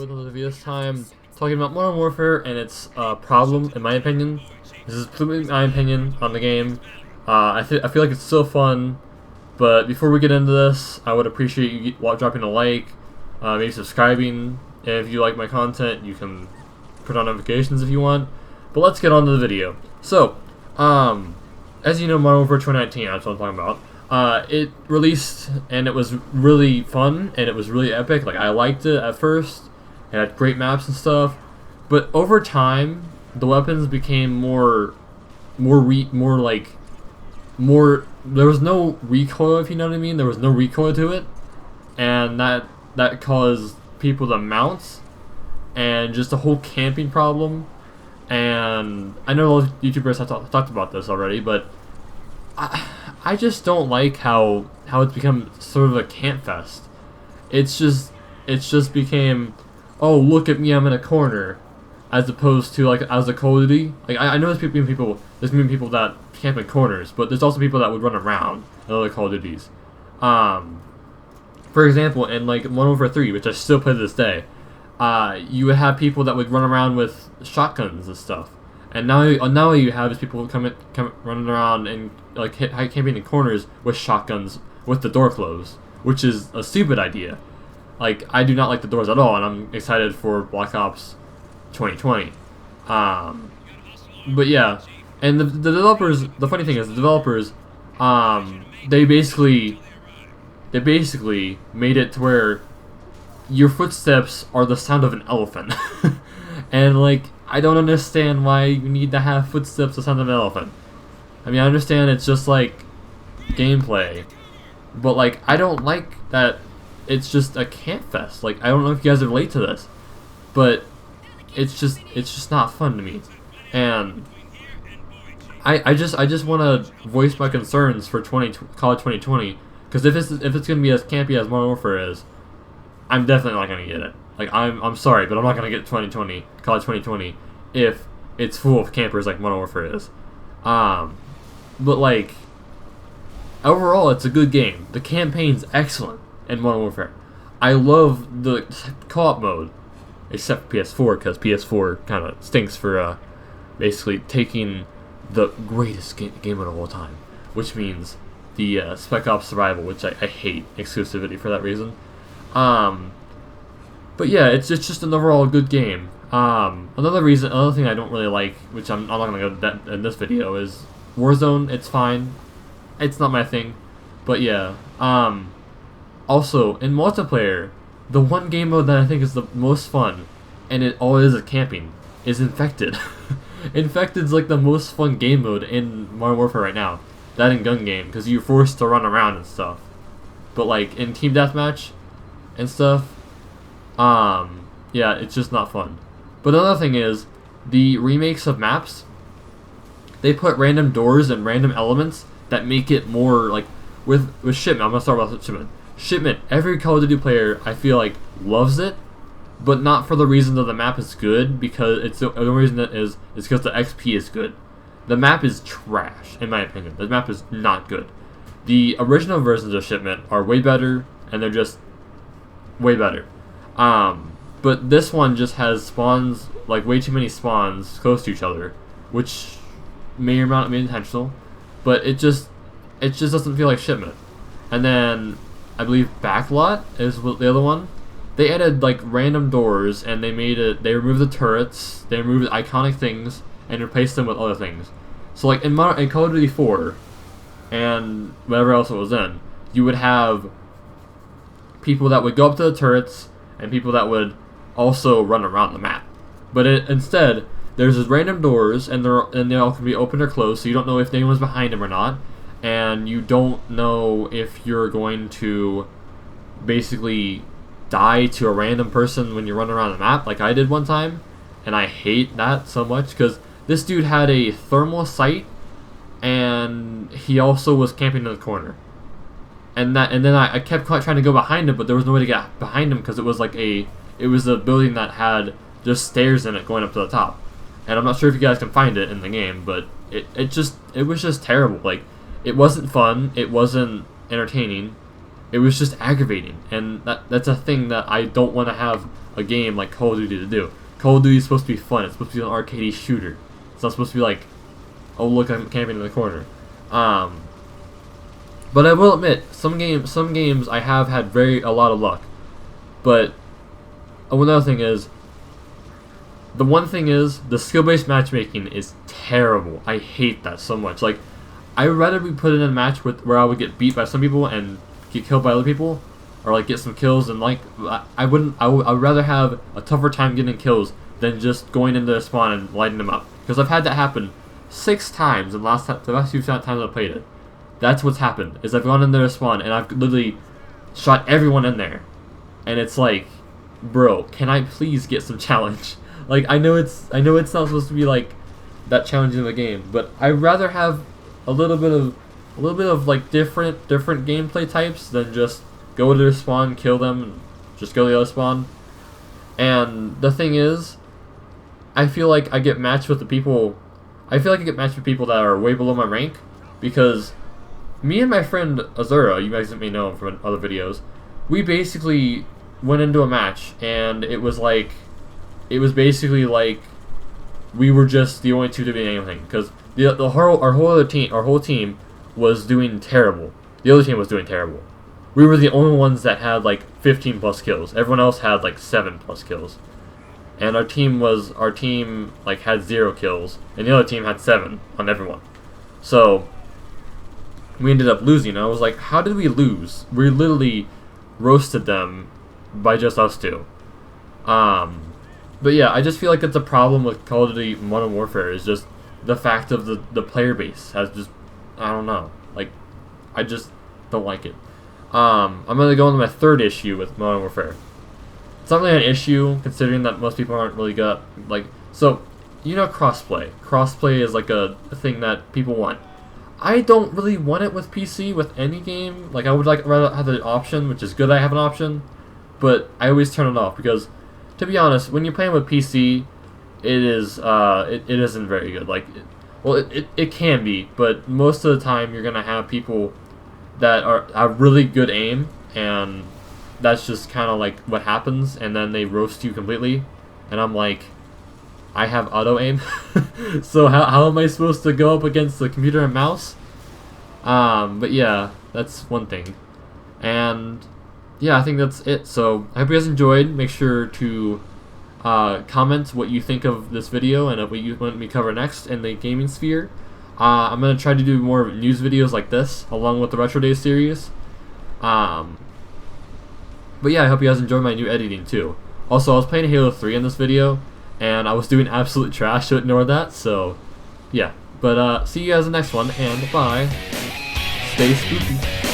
with another video this time, talking about Modern Warfare and its problem, in my opinion. This is completely my opinion on the game. I feel like it's so fun, but before we get into this, I would appreciate you dropping a like, maybe subscribing, and if you like my content, you can put on notifications if you want. But let's get on to the video. So, as you know, Modern Warfare 2019, that's what I'm talking about. It released, and it was really fun, and it was really epic. Like, I liked it at first. It had great maps and stuff, but over time, the weapons became more. There was no recoil, if you know what I mean. There was no recoil to it, and that caused people to mount, and just a whole camping problem. And I know a lot of YouTubers have talked about this already, but I just don't like how it's become sort of a camp fest. It's just became, oh, look at me, I'm in a corner, as opposed to like as a Call of Duty. Like I know there's people that camp in corners, but there's also people that would run around in other Call of Duties. For example, in like Modern Warfare 3, which I still play to this day, you would have people that would run around with shotguns and stuff. And now you have is people come running around and like camping in corners with shotguns with the door closed, which is a stupid idea. Like, I do not like the doors at all, and I'm excited for Black Ops 2020. But yeah, and the developers. The funny thing is, the developers, they basically made it to where your footsteps are the sound of an elephant, and like, I don't understand why you need to have footsteps the sound of an elephant. I mean, I understand it's just like gameplay, but like, I don't like that it's just a camp fest. Like, I don't know if you guys relate to this, but it's just not fun to me. And I just want to voice my concerns for Call of 2020, because if it's gonna be as campy as Modern Warfare is, I'm definitely not gonna get it. Like, I'm sorry, but I'm not gonna get Call of 2020 if it's full of campers like Modern Warfare is. But like, overall, it's a good game. The campaign's excellent in Modern Warfare. I love the co-op mode, except for PS4, because PS4 kind of stinks for basically taking the greatest game of all time, which means the Spec Ops Survival, which I hate exclusivity for that reason. But yeah, it's just an overall good game. Another thing I don't really like, which I'm not gonna go in this video, is Warzone. It's fine. It's not my thing. But yeah. Also, in multiplayer, the one game mode that I think is the most fun, and it always is camping, is Infected. Infected's like the most fun game mode in Modern Warfare right now. That and gun game, because you're forced to run around and stuff. But like in team deathmatch and stuff, yeah, it's just not fun. But another thing is, the remakes of maps, they put random doors and random elements that make it more like, with Shipment. I'm gonna start with Shipment. Shipment, every Call of Duty player, I feel like, loves it, but not for the reason that the map is good, because the only reason that is because the XP is good. The map is trash, in my opinion. The map is not good. The original versions of Shipment are way better, and they're just way better. But this one just has spawns, like way too many spawns close to each other, which may or may not be intentional, but it just doesn't feel like Shipment. And then I believe Backlot is the other one. They added like random doors, and they removed the turrets, they removed iconic things, and replaced them with other things. So like in Call of Duty 4 and whatever else it was in, you would have people that would go up to the turrets and people that would also run around the map. But instead, there's just random doors, and they all can be open or closed, so you don't know if anyone's behind them or not, and you don't know if you're going to basically die to a random person when you run around the map, like I did one time, and I hate that so much, because this dude had a thermal sight, and he also was camping in the corner. And then I kept trying to go behind him, but there was no way to get behind him, because it was a building that had just stairs in it going up to the top. And I'm not sure if you guys can find it in the game, but it was just terrible. Like, it wasn't fun, it wasn't entertaining, it was just aggravating, and that's a thing that I don't want to have a game like Call of Duty to do. Call of Duty is supposed to be fun. It's supposed to be an arcade shooter. It's not supposed to be like, oh look, I'm camping in the corner. But I will admit, some games I have had a lot of luck. But another thing is, the skill-based matchmaking is terrible. I hate that so much. Like, I would rather be put in a match where I would get beat by some people and get killed by other people, or like get some kills, and like I would rather have a tougher time getting kills than just going into their spawn and lighting them up. Because I've had that happen 6 times in the last few times I've played it. That's what's happened. Is I've gone into their spawn and I've literally shot everyone in there, and it's like, bro, can I please get some challenge? Like, I know it's not supposed to be like that challenging of a game, but I'd rather have a little bit of like different gameplay types than just go to their spawn, kill them, and just go to the other spawn. And the thing is, I feel like I get matched with people that are way below my rank, because me and my friend Azura, you guys may know him from other videos, we basically went into a match, and it was basically like we were just the only two doing anything, because our whole team was doing terrible. The other team was doing terrible. We were the only ones that had like 15 plus kills. Everyone else had like 7 plus kills. And our team like had 0 kills, and the other team had 7 on everyone. So we ended up losing. I was like, how did we lose? We literally roasted them by just us two. But yeah, I just feel like it's a problem with Call of Duty Modern Warfare, is just the fact of the player base has just, I don't know, like, I just don't like it. I'm gonna go into my 3rd issue with Modern Warfare. It's not really an issue, considering that most people aren't really good, like, so, you know, crossplay. Crossplay is like a thing that people want. I don't really want it with PC, with any game. Like, I would rather have the option, which is good I have an option, but I always turn it off, because, to be honest, when you're playing with PC, it isn't very good. Like, it can be, but most of the time you're gonna have people that have really good aim, and that's just kind of like what happens, and then they roast you completely, and I'm like, I have auto aim, so how am I supposed to go up against the computer and mouse? But yeah, that's one thing, and yeah, I think that's it. So I hope you guys enjoyed. Make sure to comment what you think of this video and what you want me to cover next in the gaming sphere. I'm going to try to do more news videos like this, along with the Retro Days series. But yeah, I hope you guys enjoyed my new editing too. Also, I was playing Halo 3 in this video, and I was doing absolute trash, so ignore that. So yeah, but see you guys in the next one, and bye. Stay spooky.